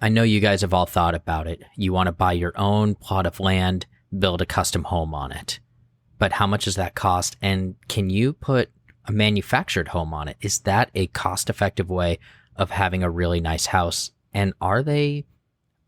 I know you guys have all thought about it. You want to buy your own plot of land, build a custom home on it. But how much does that cost? And can you put a manufactured home on it? Is that a cost-effective way of having a really nice house? And are they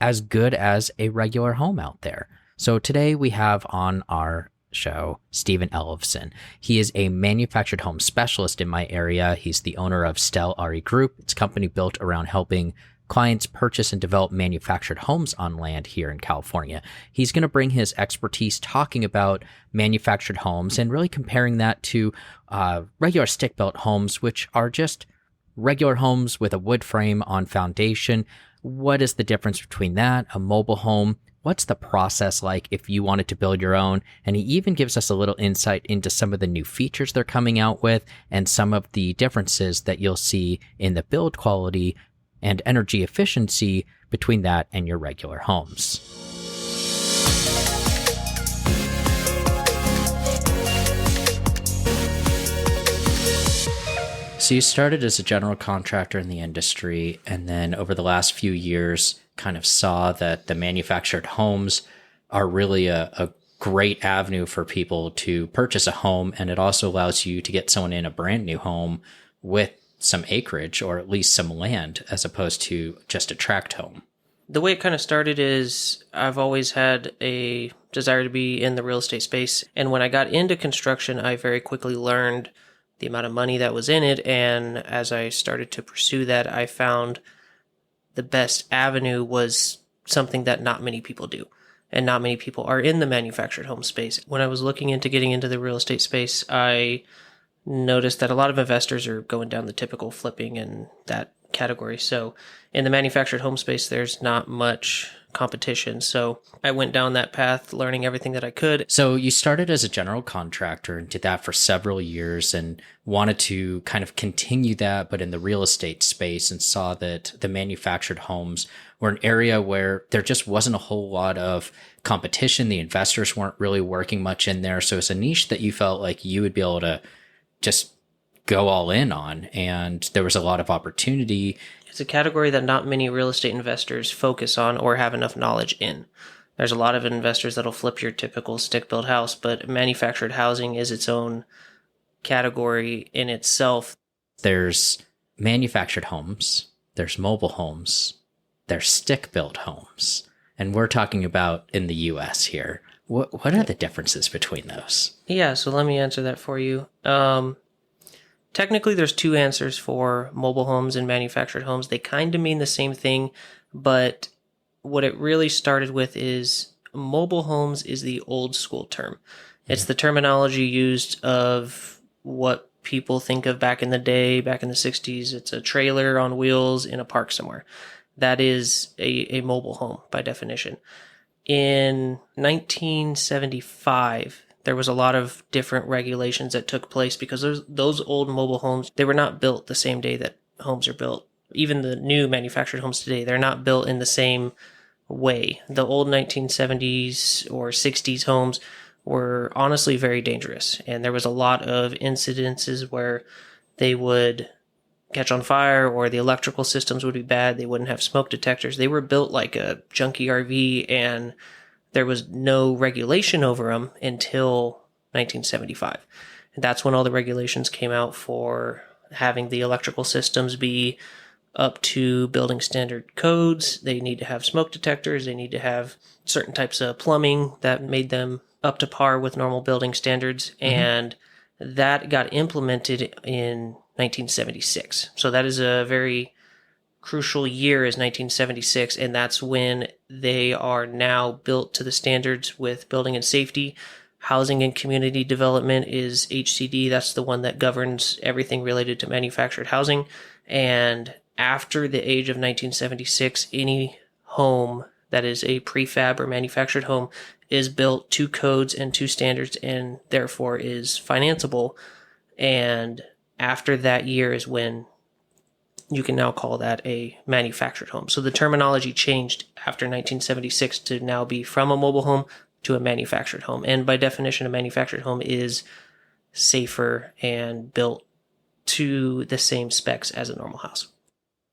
as good as a regular home out there? So today we have on our show Stephen Ellefson. He is a manufactured home specialist in my area. He's the owner of Stell RE Group. It's a company built around helping clients purchase and develop manufactured homes on land here in California. He's going to bring his expertise talking about manufactured homes and really comparing that to regular stick-built homes, which are just regular homes with a wood frame on foundation. What is the difference between that, a mobile home? What's the process like if you wanted to build your own? And he even gives us a little insight into some of the new features they're coming out with and some of the differences that you'll see in the build quality and energy efficiency between that and your regular homes. So you started as a general contractor in the industry, and then over the last few years kind of saw that the manufactured homes are really a great avenue for people to purchase a home, and it also allows you to get someone in a brand new home with some acreage or at least some land as opposed to just a tract home. The way it kind of started is I've always had a desire to be in the real estate space. And when I got into construction, I very quickly learned the amount of money that was in it. And as I started to pursue that, I found the best avenue was something that not many people do. And not many people are in the manufactured home space. When I was looking into getting into the real estate space, I noticed that a lot of investors are going down the typical flipping and that category. So in the manufactured home space, there's not much competition. So I went down that path, learning everything that I could. So you started as a general contractor and did that for several years and wanted to kind of continue that, but in the real estate space, and saw that the manufactured homes were an area where there just wasn't a whole lot of competition. The investors weren't really working much in there. So it's a niche that you felt like you would be able to just go all in on, and there was a lot of opportunity. It's a category that not many real estate investors focus on or have enough knowledge in. There's a lot of investors that'll flip your typical stick-built house, but manufactured housing is its own category in itself. There's manufactured homes, there's mobile homes, there's stick-built homes, and we're talking about in the US here. What are the differences between those? Yeah, so let me answer that for you. Technically, there's two answers for mobile homes and manufactured homes. They kind of mean the same thing, but what it really started with is mobile homes is the old school term. It's the terminology used of what people think of back in the day, back in the 60s. It's a trailer on wheels in a park somewhere. That is a mobile home by definition. In 1975, there was a lot of different regulations that took place because those old mobile homes, they were not built the same day that homes are built. Even the new manufactured homes today, they're not built in the same way. The old 1970s or 60s homes were honestly very dangerous. And there was a lot of incidences where they would catch on fire or the electrical systems would be bad. They wouldn't have smoke detectors. They were built like a junky RV, and there was no regulation over them until 1975. And that's when all the regulations came out for having the electrical systems be up to building standard codes. They need to have smoke detectors. They need to have certain types of plumbing that made them up to par with normal building standards. Mm-hmm. And that got implemented in 1976. So that is a very crucial year, is 1976, and that's when they are now built to the standards with building and safety. Housing and community development is HCD. That's the one that governs everything related to manufactured housing. And after the age of 1976, any home that is a prefab or manufactured home is built to codes and to standards and therefore is financeable. And after that year is when you can now call that a manufactured home. So the terminology changed after 1976 to now be from a mobile home to a manufactured home. And by definition, a manufactured home is safer and built to the same specs as a normal house.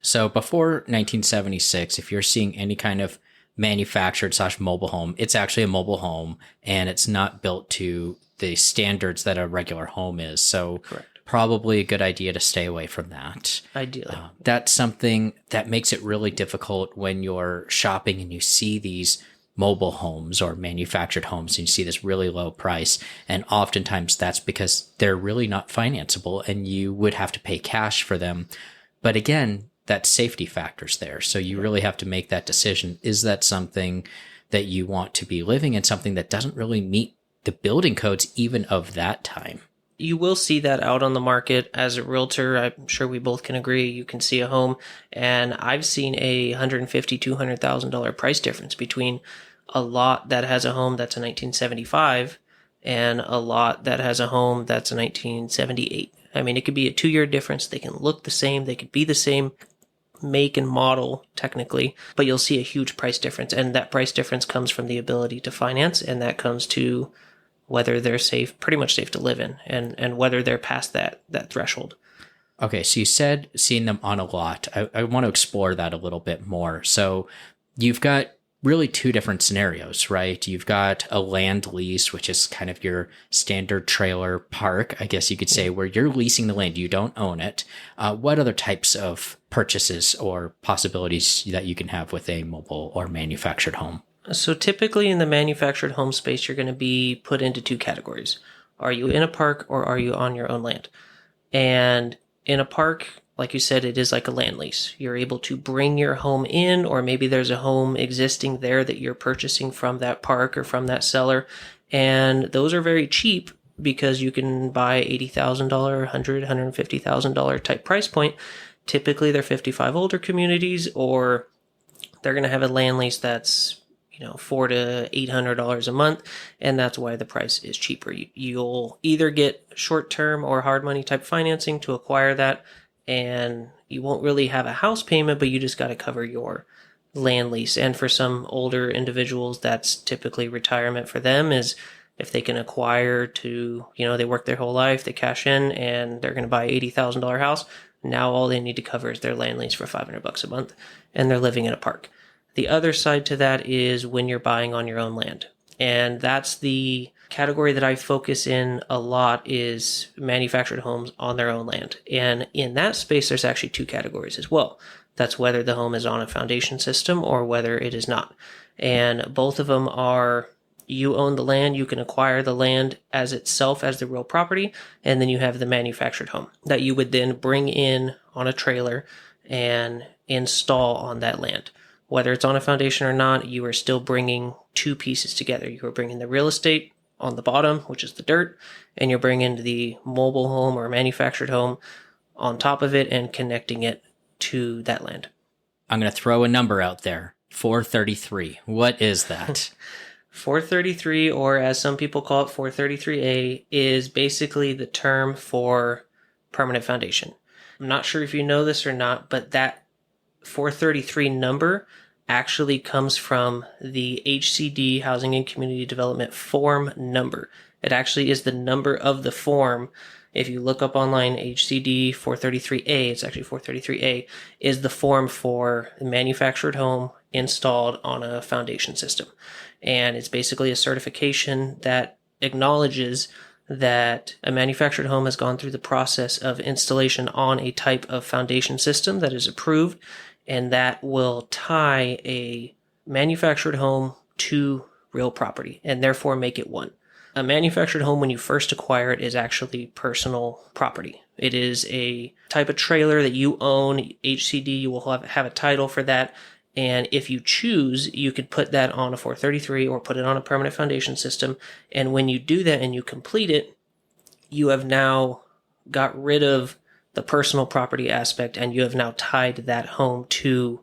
So before 1976, if you're seeing any kind of manufactured slash mobile home, it's actually a mobile home and it's not built to the standards that a regular home is. So Correct. probably a good idea to stay away from that. Ideally. That's something that makes it really difficult when you're shopping and you see these mobile homes or manufactured homes and you see this really low price. And oftentimes that's because they're really not financeable and you would have to pay cash for them. But again, that safety factors there. So you really have to make that decision. Is that something that you want to be living in, something that doesn't really meet the building codes even of that time? You will see that out on the market as a realtor. I'm sure we both can agree. You can see a home, and I've seen a $150,000, $200,000 price difference between a lot that has a home that's a 1975 and a lot that has a home that's a 1978. I mean, it could be a 2-year difference. They can look the same. They could be the same make and model technically, but you'll see a huge price difference. And that price difference comes from the ability to finance, and that comes to whether they're safe, pretty much safe to live in, and whether they're past that threshold. Okay, so you said seeing them on a lot. I want to explore that a little bit more. So you've got really two different scenarios, right? You've got a land lease, which is kind of your standard trailer park, I guess you could say, where you're leasing the land, you don't own it. What other types of purchases or possibilities that you can have with a mobile or manufactured home? So typically in the manufactured home space, you're going to be put into 2 categories. Are you in a park or are you on your own land? And in a park, like you said, it is like a land lease. You're able to bring your home in, or maybe there's a home existing there that you're purchasing from that park or from that seller. And those are very cheap because you can buy $80,000, $100,000, $150,000 type price point. Typically they're 55 older communities, or they're going to have a land lease that's $400 to $800 a month, and that's why the price is cheaper. You'll either get short-term or hard money type financing to acquire that, and you won't really have a house payment, but you just got to cover your land lease. And for some older individuals, that's typically retirement for them, is if they can acquire to, they work their whole life, they cash in, and they're going to buy an $80,000 house. Now all they need to cover is their land lease for $500 a month, and they're living in a park. The other side to that is when you're buying on your own land. And that's the category that I focus in a lot, is manufactured homes on their own land. And in that space, there's actually 2 categories as well. That's whether the home is on a foundation system or whether it is not. And both of them are, you own the land, you can acquire the land as itself as the real property, and then you have the manufactured home that you would then bring in on a trailer and install on that land. Whether it's on a foundation or not, you are still bringing 2 pieces together. You are bringing the real estate on the bottom, which is the dirt, and you're bringing the mobile home or manufactured home on top of it and connecting it to that land. I'm going to throw a number out there. 433. What is that? 433, or as some people call it, 433A, is basically the term for permanent foundation. I'm not sure if you know this or not, but that 433 number actually comes from the HCD, Housing and Community Development form number. It actually is the number of the form. If you look up online, HCD 433A, it's actually 433A, is the form for the manufactured home installed on a foundation system. And it's basically a certification that acknowledges that a manufactured home has gone through the process of installation on a type of foundation system that is approved, and that will tie a manufactured home to real property and therefore make it one. A manufactured home, when you first acquire it, is actually personal property. It is a type of trailer that you own. HCD, you will have a title for that. And if you choose, you could put that on a 433 or put it on a permanent foundation system. And when you do that and you complete it, you have now got rid of the personal property aspect, and you have now tied that home to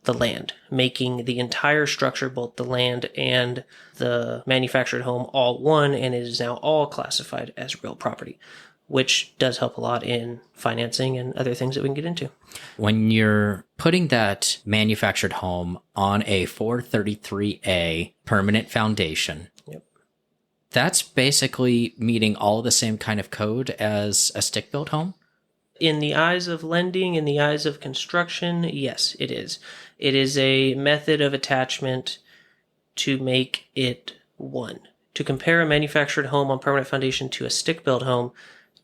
the land, making the entire structure, both the land and the manufactured home, all one, and it is now all classified as real property, which does help a lot in financing and other things that we can get into. When you're putting that manufactured home on a 433A permanent foundation, Yep. That's basically meeting all the same kind of code as a stick-built home? In the eyes of lending, in the eyes of construction, yes, it is. It is a method of attachment to make it one. To compare a manufactured home on permanent foundation to a stick-built home,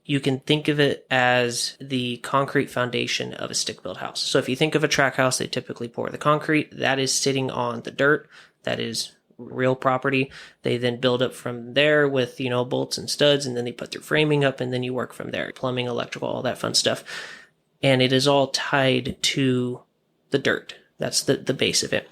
you can think of it as the concrete foundation of a stick-built house. So if you think of a track house, they typically pour the concrete. That is sitting on the dirt. That is real property. They then build up from there with, bolts and studs, and then they put their framing up, and then you work from there. Plumbing, electrical, all that fun stuff. And it is all tied to the dirt. That's the base of it.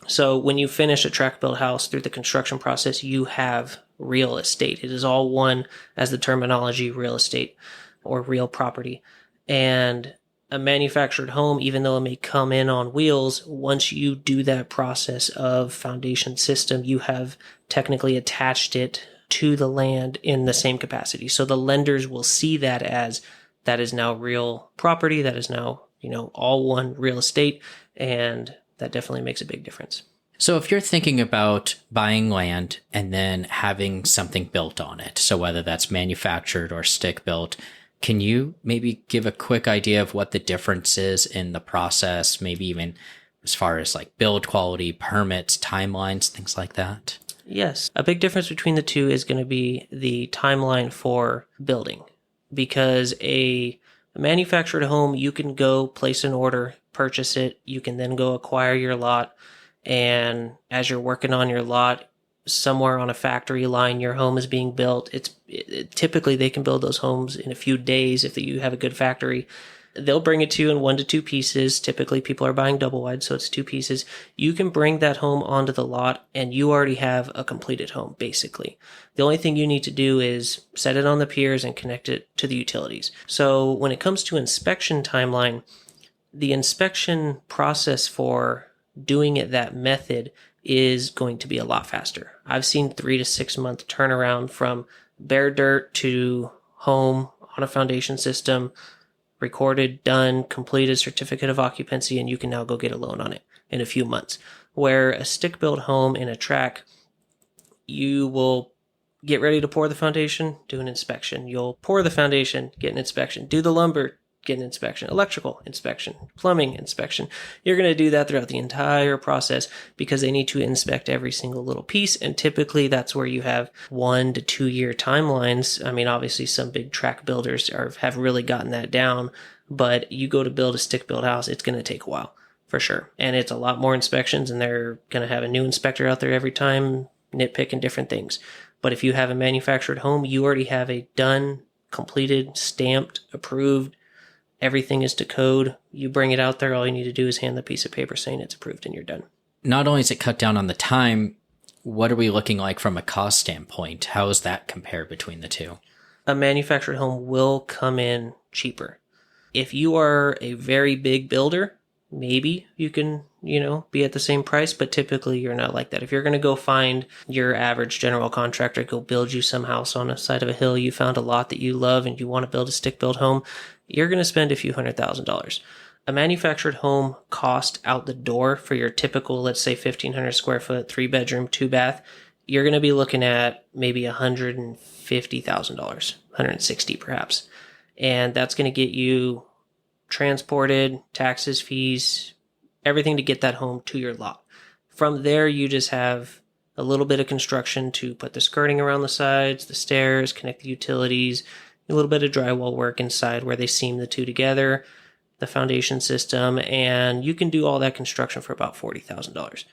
So when you finish a track built house through the construction process, you have real estate. It is all one, as the terminology, real estate or real property. And a manufactured home, even though it may come in on wheels, once you do that process of foundation system, you have technically attached it to the land in the same capacity. So the lenders will see that as that is now real property. That is now, all one real estate. And that definitely makes a big difference. So if you're thinking about buying land and then having something built on it, so whether that's manufactured or stick built, can you maybe give a quick idea of what the difference is in the process, maybe even as far as like build quality, permits, timelines, things like that? Yes. A big difference between the two is going to be the timeline for building, because a manufactured home, you can go place an order, purchase it. You can then go acquire your lot. And as you're working on your lot, somewhere on a factory line, your home is being built. Typically they can build those homes in a few days if you have a good factory. They'll bring it to you in 1 to 2 pieces. Typically people are buying double wide, so it's 2 pieces. You can bring that home onto the lot and you already have a completed home, basically. The only thing you need to do is set it on the piers and connect it to the utilities. So when it comes to inspection timeline, the inspection process for doing it that method is going to be a lot faster. I've seen 3 to 6 month turnaround from bare dirt to home on a foundation system, recorded, done, completed, certificate of occupancy, and you can now go get a loan on it in a few months. Where a stick-built home in a track, you will get ready to pour the foundation, do an inspection. You'll pour the foundation, get an inspection, do the lumber, get an inspection, electrical inspection, plumbing inspection. You're going to do that throughout the entire process because they need to inspect every single little piece. And typically that's where you have 1 to 2 year timelines. I mean, obviously some big track builders have really gotten that down, but you go to build a stick built house, it's going to take a while for sure. And it's a lot more inspections, and they're going to have a new inspector out there every time nitpicking different things. But if you have a manufactured home, you already have a done, completed, stamped, approved. Everything is to code. You bring it out there. All you need to do is hand the piece of paper saying it's approved and you're done. Not only is it cut down on the time, what are we looking like from a cost standpoint? How is that compared between the two? A manufactured home will come in cheaper. If you are a very big builder, maybe you can, be at the same price, but typically you're not like that. If you're going to go find your average general contractor, go build you some house on the side of a hill, you found a lot that you love and you want to build a stick-built home, you're going to spend a few $100,000. A manufactured home cost out the door for your typical, let's say 1,500 square foot, 3-bedroom, 2-bath, you're going to be looking at maybe $150,000, $160,000 perhaps. And that's going to get you transported, taxes, fees, everything to get that home to your lot. From there, you just have a little bit of construction to put the skirting around the sides, the stairs, connect the utilities, a little bit of drywall work inside where they seam the two together, the foundation system, and you can do all that construction for about $40,000.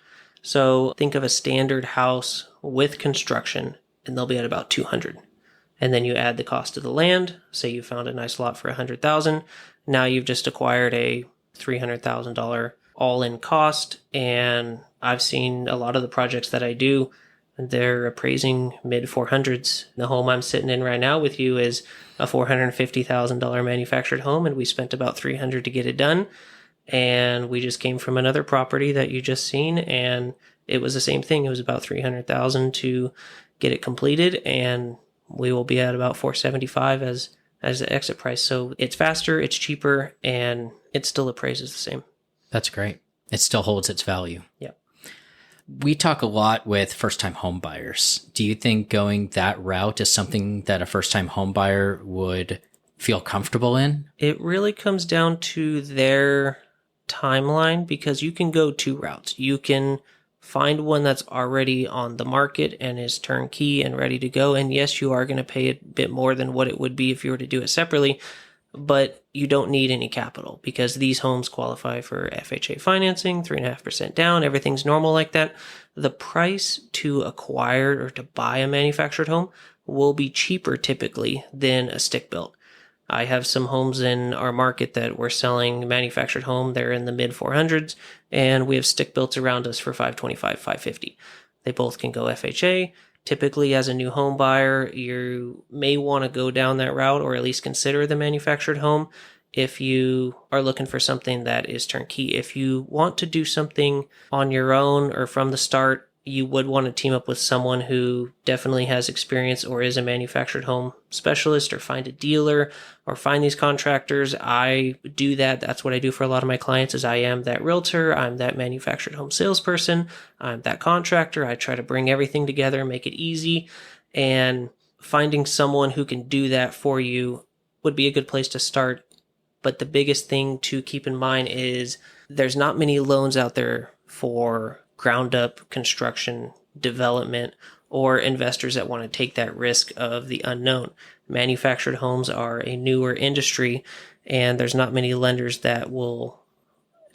So think of a standard house with construction, and they'll be at about $200,000. And then you add the cost of the land. Say you found a nice lot for $100,000. Now you've just acquired a $300,000 all-in cost. And I've seen a lot of the projects that I do, they're appraising mid 400s. The home I'm sitting in right now with you is a $450,000 manufactured home, and we spent about $300,000 to get it done. And we just came from another property that you just seen, and it was the same thing. It was about $300,000 to get it completed, and we will be at about $475,000 as the exit price. So it's faster, it's cheaper, and it still appraises the same. That's great. It still holds its value. Yeah. We talk a lot with first-time home buyers. Do you think going that route is something that a first-time home buyer would feel comfortable in? It really comes down to their timeline, because you can go two routes. You can find one that's already on the market and is turnkey and ready to go. And yes, you are going to pay a bit more than what it would be if you were to do it separately, but you don't need any capital because these homes qualify for FHA financing, 3.5% down. Everything's normal like that. The price to acquire or to buy a manufactured home will be cheaper typically than a stick built. I have some homes in our market that we're selling manufactured home. They're in the mid 400s, and we have stick builts around us for 525, 550. They both can go FHA. Typically, as a new home buyer, you may want to go down that route or at least consider the manufactured home if you are looking for something that is turnkey. If you want to do something on your own or from the start, you would want to team up with someone who definitely has experience or is a manufactured home specialist, or find a dealer or find these contractors. I do that. That's what I do for a lot of my clients. Is I am that realtor. I'm that manufactured home salesperson. I'm that contractor. I try to bring everything together, make it easy, and finding someone who can do that for you would be a good place to start. But the biggest thing to keep in mind is there's not many loans out there for ground up construction, development, or investors that want to take that risk of the unknown. Manufactured homes are a newer industry, and there's not many lenders that will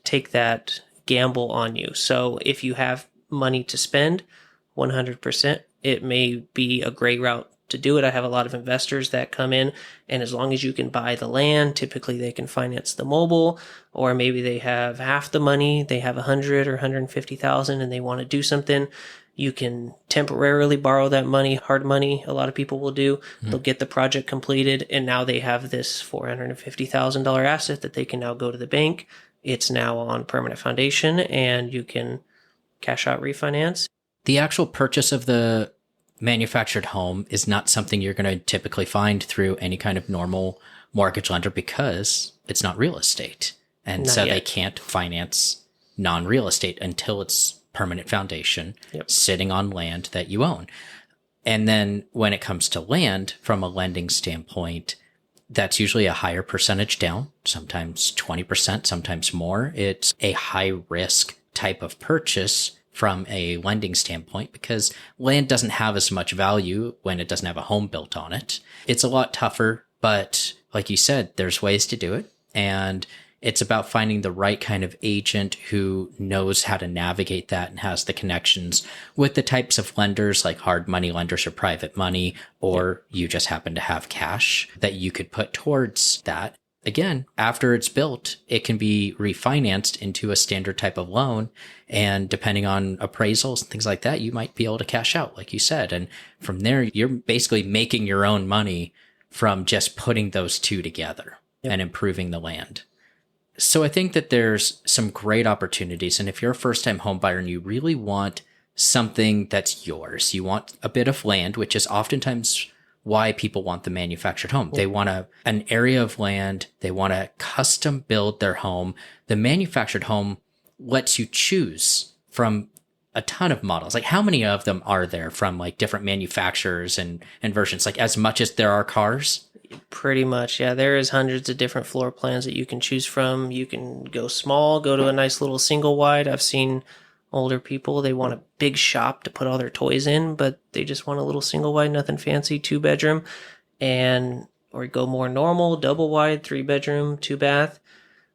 take that gamble on you. So if you have money to spend, 100%, it may be a great route to do it. I have a lot of investors that come in, and as long as you can buy the land, typically they can finance the mobile, or maybe they have half the money, they have 100 or 150,000 and they want to do something. You can temporarily borrow that money, hard money. A lot of people will do. They'll get the project completed, and now they have this $450,000 asset that they can now go to the bank. It's now on permanent foundation, and you can cash out, refinance. The actual purchase of the manufactured home is not something you're going to typically find through any kind of normal mortgage lender because it's not real estate. And Not so yet. they can't finance non-real estate until it's permanent foundation sitting on land that you own. And then when it comes to land, from a lending standpoint, that's usually a higher percentage down, sometimes 20%, sometimes more. It's a high risk type of purchase from a lending standpoint because land doesn't have as much value when it doesn't have a home built on it. It's a lot tougher, but like you said, there's ways to do it. And it's about finding the right kind of agent who knows how to navigate that and has the connections with the types of lenders like hard money lenders or private money, or you just happen to have cash that you could put towards that. Again, after it's built, it can be refinanced into a standard type of loan. And depending on appraisals and things like that, you might be able to cash out, like you said. And from there, you're basically making your own money from just putting those two together and improving the land. So I think that there's some great opportunities. And if you're a first-time home buyer and you really want something that's yours, you want a bit of land, which is oftentimes why people want the manufactured home. They want an area of land. They want to custom build their home. The manufactured home lets you choose from a ton of models. Like how many of them are there from like different manufacturers and versions? Like as much as there are cars? Pretty much, yeah. There is hundreds of different floor plans that you can choose from. You can go small, go to a nice little single wide. I've seen older people, they want a big shop to put all their toys in, but they just want a little single wide, nothing fancy, 2-bedroom, or go more normal, double wide, 3-bedroom, 2-bath,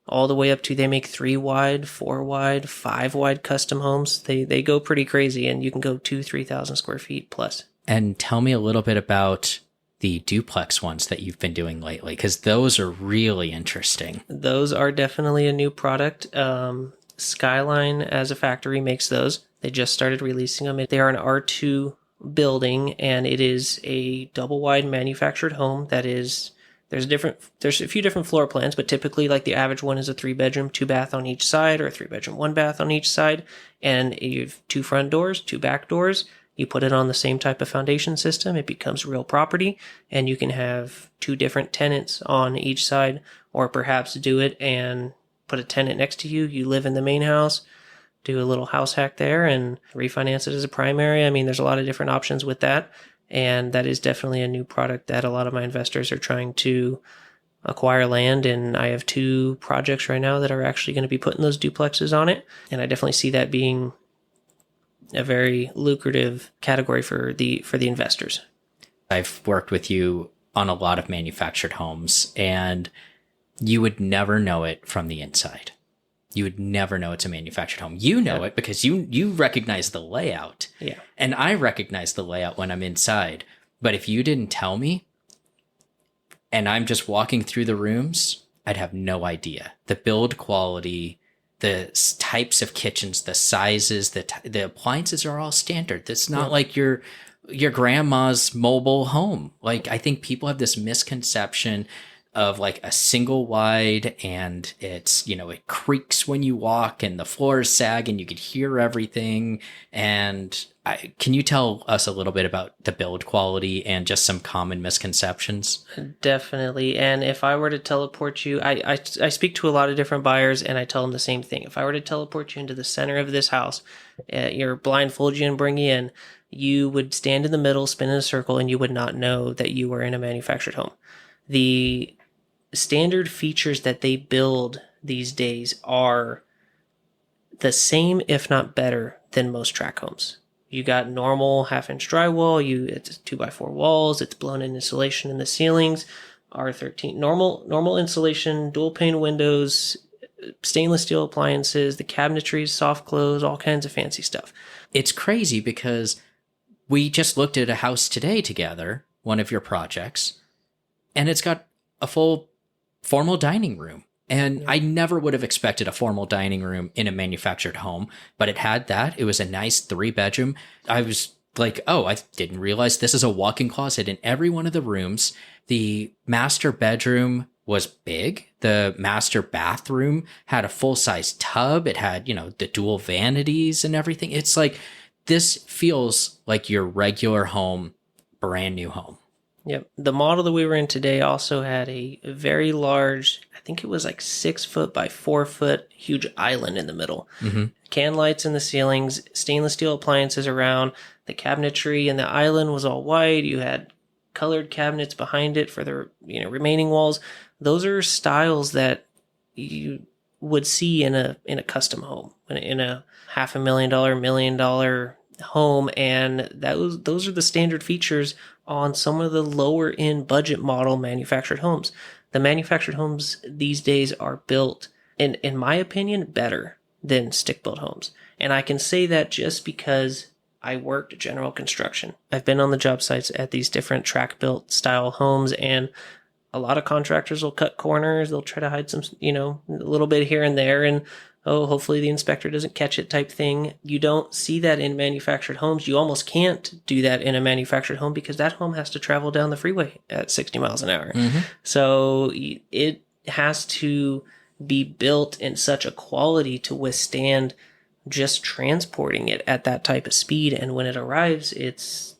all the way up to they make 3-wide, 4-wide, 5-wide custom homes. They go pretty crazy, and you can go 2,000-3,000 square feet plus. And tell me a little bit about the duplex ones that you've been doing lately, because those are really interesting. Those are definitely a new product. Skyline as a factory makes those. They just started releasing them. They are an R2 building, and it is a double wide manufactured home that is, there's a few different floor plans, but typically like the average one is a 3-bedroom, 2-bath on each side, or a 3-bedroom, 1-bath on each side. And you have 2 front doors, 2 back doors. You put it on the same type of foundation system. It becomes real property, and you can have 2 different tenants on each side, or perhaps do it and put a tenant next to you. You live in the main house, do a little house hack there, and refinance it as a primary. I mean, there's a lot of different options with that. And that is definitely a new product that a lot of my investors are trying to acquire land, and I have 2 projects right now that are actually going to be putting those duplexes on it. And I definitely see that being a very lucrative category for the investors. I've worked with you on a lot of manufactured homes, and you would never know it from the inside. You would never know it's a manufactured home. You know it because you recognize the layout. Yeah. And I recognize the layout when I'm inside. But if you didn't tell me and I'm just walking through the rooms, I'd have no idea. The build quality, the types of kitchens, the sizes, the appliances are all standard. It's not like your grandma's mobile home. Like, I think people have this misconception of like a single wide, and it's, it creaks when you walk and the floors sag and you could hear everything. And can you tell us a little bit about the build quality and just some common misconceptions? Definitely. And if I were to teleport you, I speak to a lot of different buyers, and I tell them the same thing. If I were to teleport you into the center of this house, blindfold you and bring you in, you would stand in the middle, spin in a circle, and you would not know that you were in a manufactured home. The standard features that they build these days are the same, if not better, than most tract homes. You got normal 1/2-inch drywall, it's 2x4 walls, it's blown-in insulation in the ceilings, R13 normal insulation, dual pane windows, stainless steel appliances, the cabinetry, soft close, all kinds of fancy stuff. It's crazy because we just looked at a house today together, one of your projects, and it's got a full formal dining room. And I never would have expected a formal dining room in a manufactured home, but it had that. It was a nice 3-bedroom. I was like, oh, I didn't realize this is a walk-in closet in every one of the rooms. The master bedroom was big. The master bathroom had a full-size tub. It had, the dual vanities and everything. It's like, this feels like your regular home, brand new home. Yep. The model that we were in today also had a very large, I think it was like 6 foot by 4 foot, huge island in the middle. Mm-hmm. Can lights in the ceilings, stainless steel appliances around. The cabinetry and the island was all white. You had colored cabinets behind it for the remaining walls. Those are styles that you would see in a custom home, in a $500,000, $1 million home, and those are the standard features on some of the lower end budget model manufactured homes. The manufactured homes these days are built, in my opinion, better than stick built homes. And I can say that just because I worked general construction. I've been on the job sites at these different track built style homes, and a lot of contractors will cut corners. They'll try to hide some, a little bit here and there, and hopefully the inspector doesn't catch it type thing. You don't see that in manufactured homes. You almost can't do that in a manufactured home because that home has to travel down the freeway at 60 miles an hour. Mm-hmm. So it has to be built in such a quality to withstand just transporting it at that type of speed. And when it arrives, it's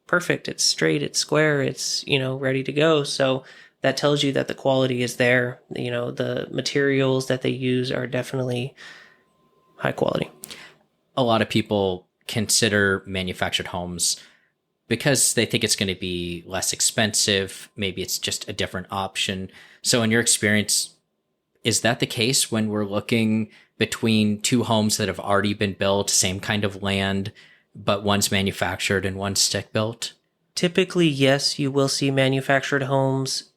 perfect. It's straight, it's square, it's, ready to go. So that tells you that the quality is there. The materials that they use are definitely high quality. A lot of people consider manufactured homes because they think it's going to be less expensive. Maybe it's just a different option. So in your experience, is that the case when we're looking between 2 homes that have already been built, same kind of land, but one's manufactured and one's stick built? Typically, yes, you will see manufactured homes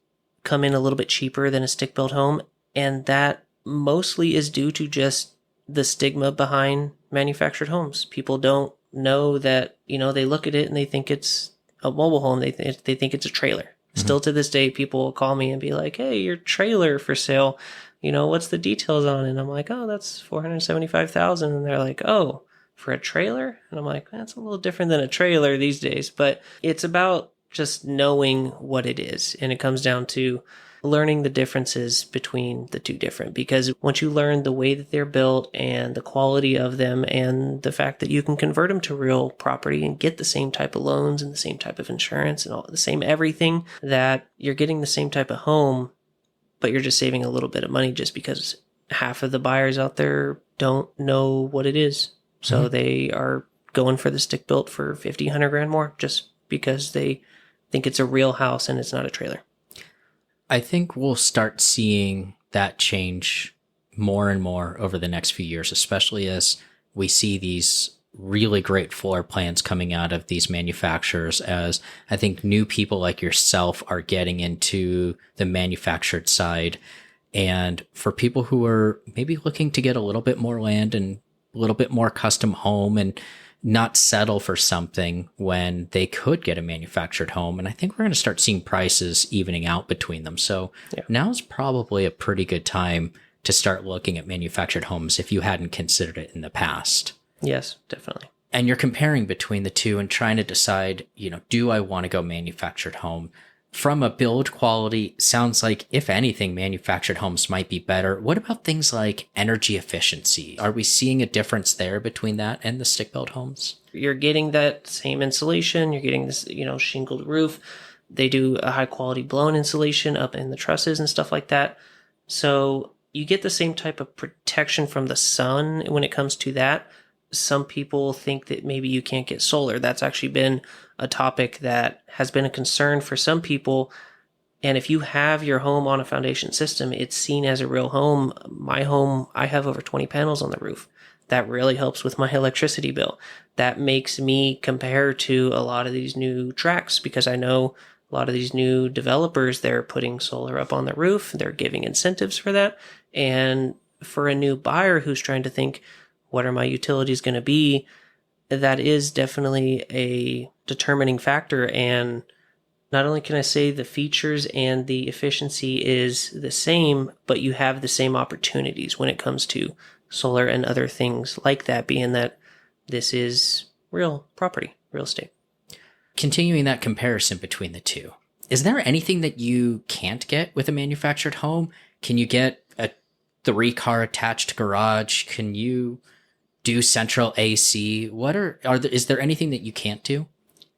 come in a little bit cheaper than a stick-built home, and that mostly is due to just the stigma behind manufactured homes. People don't know that, they look at it and they think it's a mobile home. They think it's a trailer. Mm-hmm. Still to this day, people will call me and be like, hey, your trailer for sale, what's the details on it? And I'm like, oh, that's $475,000. And they're like, oh, for a trailer? And I'm like, that's a little different than a trailer these days. But it's about just knowing what it is. And it comes down to learning the differences between the 2 different, because once you learn the way that they're built and the quality of them and the fact that you can convert them to real property and get the same type of loans and the same type of insurance and all the same everything, that you're getting the same type of home, but you're just saving a little bit of money just because half of the buyers out there don't know what it is. So mm-hmm. They are going for the stick built for 50, 100 grand more just because they think it's a real house and it's not a trailer. I think we'll start seeing that change more and more over the next few years, especially as we see these really great floor plans coming out of these manufacturers, as I think new people like yourself are getting into the manufactured side. And for people who are maybe looking to get a little bit more land and a little bit more custom home and not settle for something when they could get a manufactured home. And I think we're going to start seeing prices evening out between them. So now's probably a pretty good time to start looking at manufactured homes if you hadn't considered it in the past. Yes, definitely. And you're comparing between the two and trying to decide, do I want to go manufactured home? From a build quality, sounds like, if anything, manufactured homes might be better. What about things like energy efficiency? Are we seeing a difference there between that and the stick-built homes? You're getting that same insulation. You're getting this, shingled roof. They do a high-quality blown insulation up in the trusses and stuff like that. So you get the same type of protection from the sun when it comes to that. Some people think that maybe you can't get solar. That's actually been a topic that has been a concern for some people. And if you have your home on a foundation system, it's seen as a real home. My home, I have over 20 panels on the roof. That really helps with my electricity bill. That makes me compare to a lot of these new tracks, because I know a lot of these new developers, they're putting solar up on the roof. They're giving incentives for that. And for a new buyer who's trying to think, what are my utilities going to be? That is definitely a determining factor. And not only can I say the features and the efficiency is the same, but you have the same opportunities when it comes to solar and other things like that, being that this is real property, real estate. Continuing that comparison between the two, is there anything that you can't get with a manufactured home? Can you get a 3-car attached garage? Can you do central AC? Is there anything that you can't do?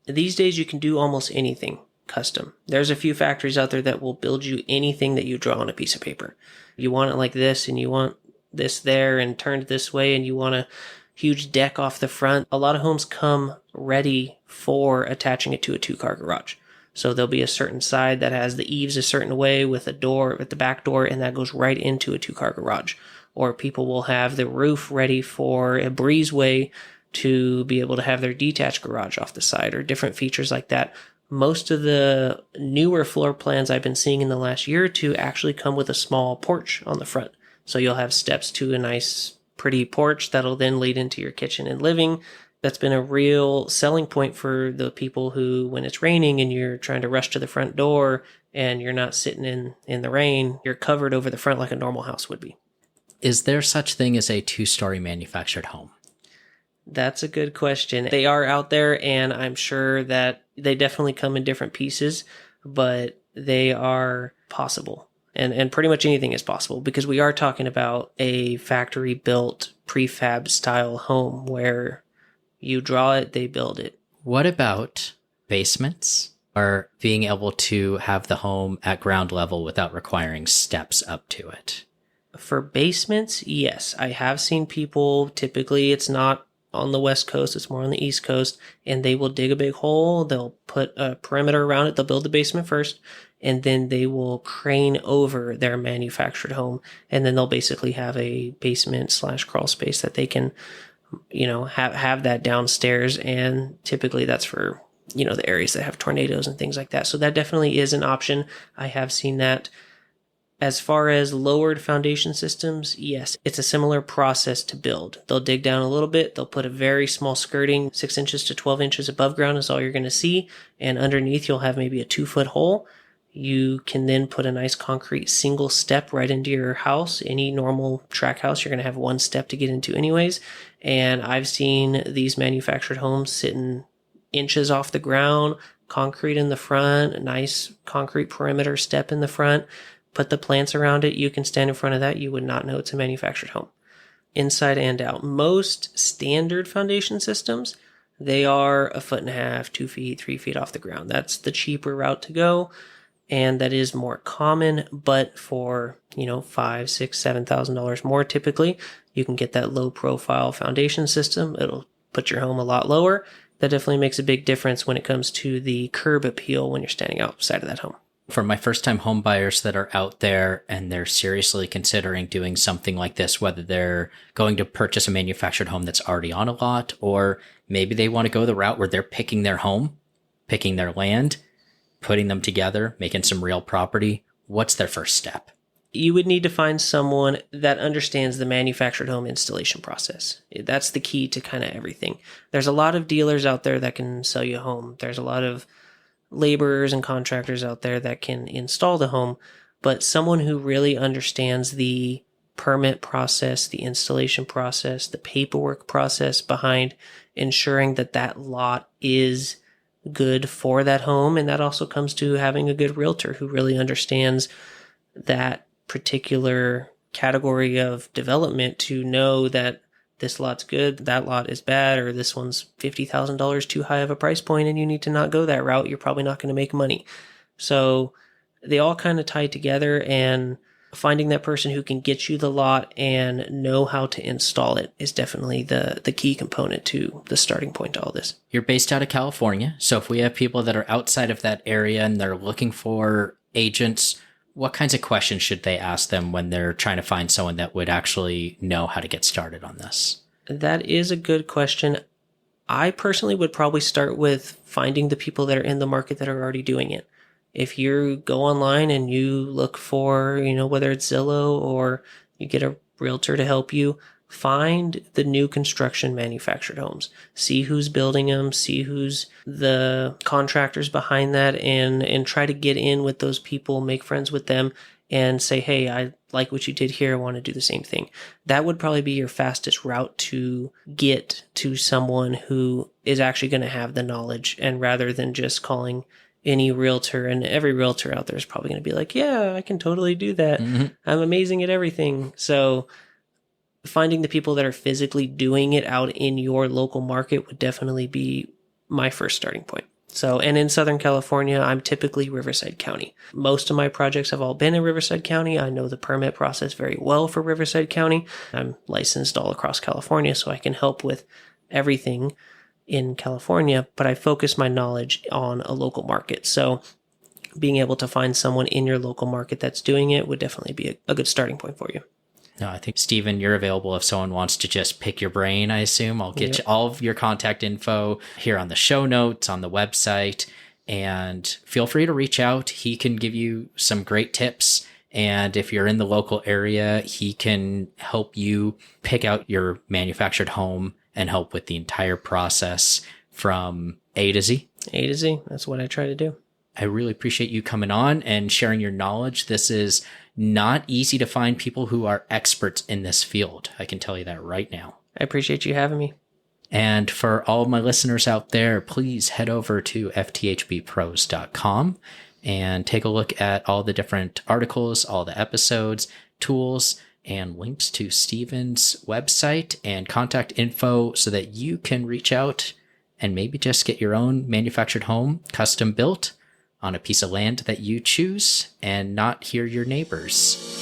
These days you can do almost anything custom. There's a few factories out there that will build you anything that you draw on a piece of paper. You want it like this, and you want this there and turned this way, and you want a huge deck off the front. A lot of homes come ready for attaching it to a 2-car garage. So there'll be a certain side that has the eaves a certain way with a door at the back door, and that goes right into a 2-car garage. Or people will have the roof ready for a breezeway to be able to have their detached garage off the side, or different features like that. Most of the newer floor plans I've been seeing in the last year or two actually come with a small porch on the front. So you'll have steps to a nice, pretty porch that'll then lead into your kitchen and living. That's been a real selling point for the people who, when it's raining and you're trying to rush to the front door and you're not sitting in the rain, you're covered over the front like a normal house would be. Is there such thing as a 2-story manufactured home? That's a good question. They are out there, and I'm sure that they definitely come in different pieces, but they are possible. And pretty much anything is possible, because we are talking about a factory-built prefab style home where you draw it, they build it. What about basements, or being able to have the home at ground level without requiring steps up to it? For basements, yes. I have seen people, typically it's not on the West Coast, it's more on the East Coast, and they will dig a big hole, they'll put a perimeter around it, they'll build the basement first, and then they will crane over their manufactured home, and then they'll basically have a basement / crawl space that they can, have that downstairs, and typically that's for, the areas that have tornadoes and things like that. So that definitely is an option. I have seen that. As far as lowered foundation systems, yes, it's a similar process to build. They'll dig down a little bit. They'll put a very small skirting, 6 inches to 12 inches above ground is all you're going to see. And underneath, you'll have maybe a 2-foot hole. You can then put a nice concrete single step right into your house. Any normal track house, you're going to have one step to get into anyways. And I've seen these manufactured homes sitting inches off the ground, concrete in the front, a nice concrete perimeter step in the front. Put the plants around it. You can stand in front of that. You would not know it's a manufactured home. Inside and out. Most standard foundation systems, they are 1.5 feet, 2 feet, 3 feet off the ground. That's the cheaper route to go. And that is more common, but for, $5,000, $6,000, $7,000 more typically, you can get that low profile foundation system. It'll put your home a lot lower. That definitely makes a big difference when it comes to the curb appeal when you're standing outside of that home. For my first time home buyers that are out there and they're seriously considering doing something like this, whether they're going to purchase a manufactured home that's already on a lot, or maybe they want to go the route where they're picking their home, picking their land, putting them together, making some real property, what's their first step? You would need to find someone that understands the manufactured home installation process. That's the key to kind of everything. There's a lot of dealers out there that can sell you a home. There's a lot of laborers and contractors out there that can install the home, but someone who really understands the permit process, the installation process, the paperwork process behind ensuring that that lot is good for that home. And that also comes to having a good realtor who really understands that particular category of development to know that this lot's good, that lot is bad, or this one's $50,000 too high of a price point and you need to not go that route. You're probably not going to make money. So they all kind of tie together, and finding that person who can get you the lot and know how to install it is definitely the key component to the starting point to all this. You're based out of California. So if we have people that are outside of that area and they're looking for agents, what kinds of questions should they ask them when they're trying to find someone that would actually know how to get started on this? That is a good question. I personally would probably start with finding the people that are in the market that are already doing it. If you go online and you look for, whether it's Zillow or you get a realtor to help you, find the new construction manufactured homes. See who's building them, see who's the contractors behind that, and try to get in with those people, make friends with them, and say, hey, I like what you did here. I want to do the same thing. That would probably be your fastest route to get to someone who is actually going to have the knowledge, and rather than just calling any realtor, and every realtor out there is probably going to be like, yeah, I can totally do that. Mm-hmm. I'm amazing at everything. So finding the people that are physically doing it out in your local market would definitely be my first starting point. So, and in Southern California, I'm typically Riverside County. Most of my projects have all been in Riverside County. I know the permit process very well for Riverside County. I'm licensed all across California, so I can help with everything in California, but I focus my knowledge on a local market. So being able to find someone in your local market that's doing it would definitely be a good starting point for you. No, I think, Stephen, you're available if someone wants to just pick your brain, I assume. I'll get you all of your contact info here on the show notes, on the website, and feel free to reach out. He can give you some great tips. And if you're in the local area, he can help you pick out your manufactured home and help with the entire process from A to Z. A to Z. That's what I try to do. I really appreciate you coming on and sharing your knowledge. This is not easy to find people who are experts in this field. I can tell you that right now. I appreciate you having me. And for all of my listeners out there, please head over to fthbpros.com and take a look at all the different articles, all the episodes, tools, and links to Stephen's website and contact info so that you can reach out and maybe just get your own manufactured home custom built on a piece of land that you choose and not hear your neighbors.